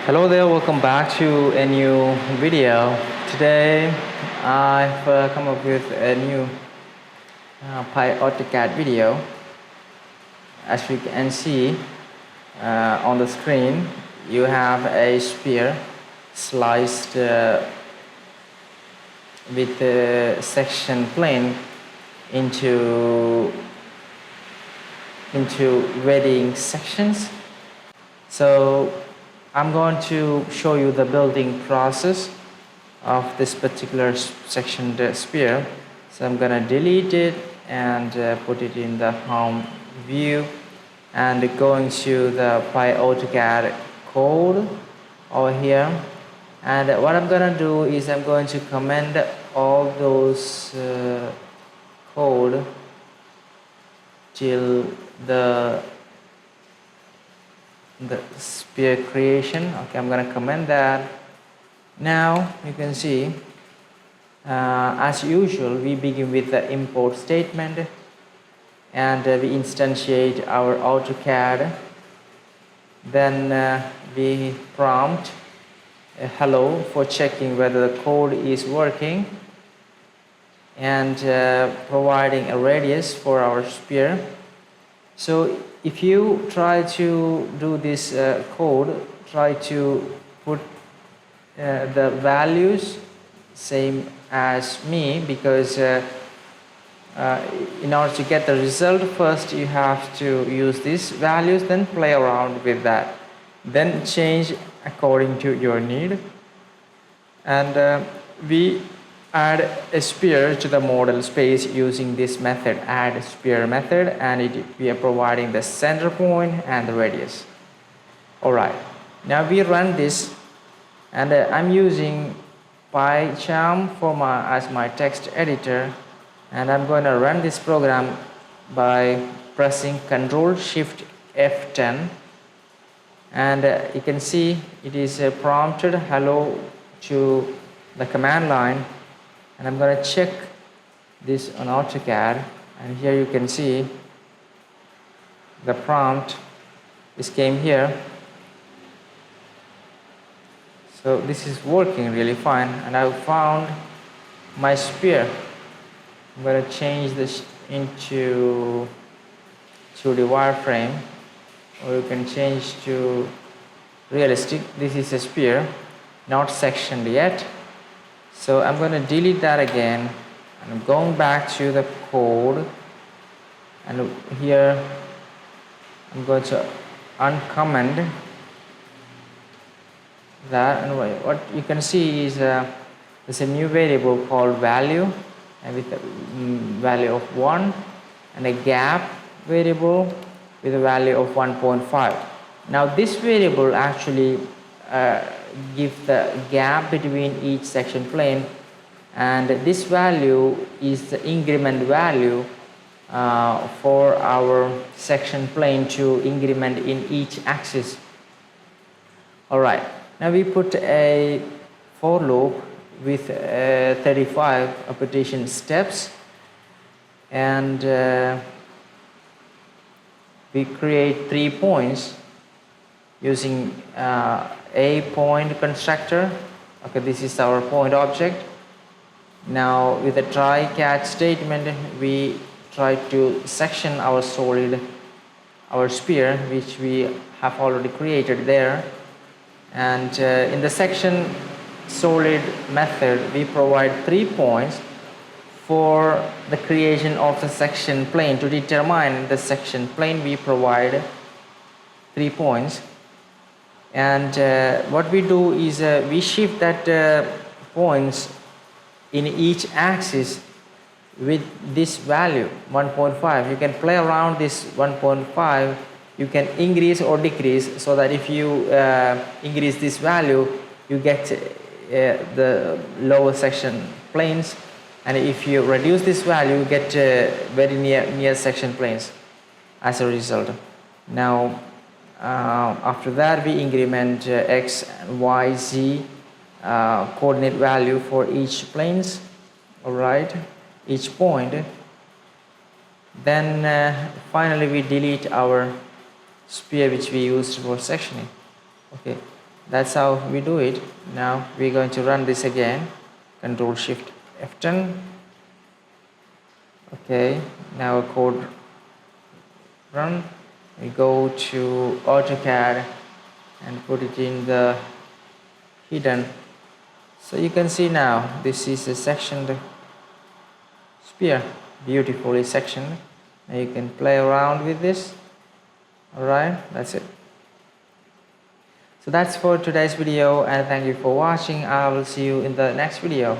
Hello there, welcome back to a new video. Today I've come up with a new pyautocad video. As you can see on the screen, you have a sphere sliced with a section plane into varying sections. So I'm going to show you the building process of this particular sectioned sphere. So I'm going to delete it and put it in the home view and going to the pyautocad code over here. And what I'm going to do is I'm going to comment all those code till the sphere creation. Okay, I'm going to comment that. Now you can see as usual we begin with the import statement and we instantiate our AutoCAD. Then we prompt hello for checking whether the code is working and providing a radius for our sphere. So if you try to do this code, try to put the values same as me, because in order to get the result, first you have to use these values, then play around with that, then change according to your need. And we add a sphere to the model space using this method, add sphere method, and we are providing the center point and the radius. Alright, now we run this, and I'm using PyCharm as my text editor, and I'm going to run this program by pressing Ctrl Shift F10, and you can see it is prompted hello to the command line. And I'm going to check this on AutoCAD, and here you can see the prompt. This came here. So this is working really fine, and I found my sphere. I'm going to change this into 2D wireframe, or you can change to realistic. This is a sphere, not sectioned yet. So I'm going to delete that again, and I'm going back to the code, and here I'm going to uncomment that. And what you can see is there's a new variable called value, and with a value of 1, and a gap variable with a value of 1.5. Now this variable actually give the gap between each section plane, and this value is the increment value for our section plane to increment in each axis. Alright, now we put a for loop with 35 repetition steps, and we create 3 points using a point constructor. Okay, this is our point object. Now with the try catch statement, we try to section our solid, our sphere, which we have already created there. And in the section solid method, we provide 3 points for the creation of the section plane. To determine the section plane, we provide 3 points. And what we do is we shift that points in each axis with this value 1.5. You can play around this 1.5. You can increase or decrease, so that if you increase this value, you get the lower section planes, and if you reduce this value, you get very near section planes as a result. Now after that, we increment x, y, z coordinate value for each planes. Alright, each point. Then finally we delete our sphere which we used for sectioning. Okay, That's how we do it. Now we're going to run this again. Control Shift F10. Okay, now code run. We go to AutoCAD and put it in the hidden. So you can see now this is a sectioned sphere, beautifully sectioned. Now you can play around with this. Alright, that's it. So that's for today's video, and thank you for watching. I will see you in the next video.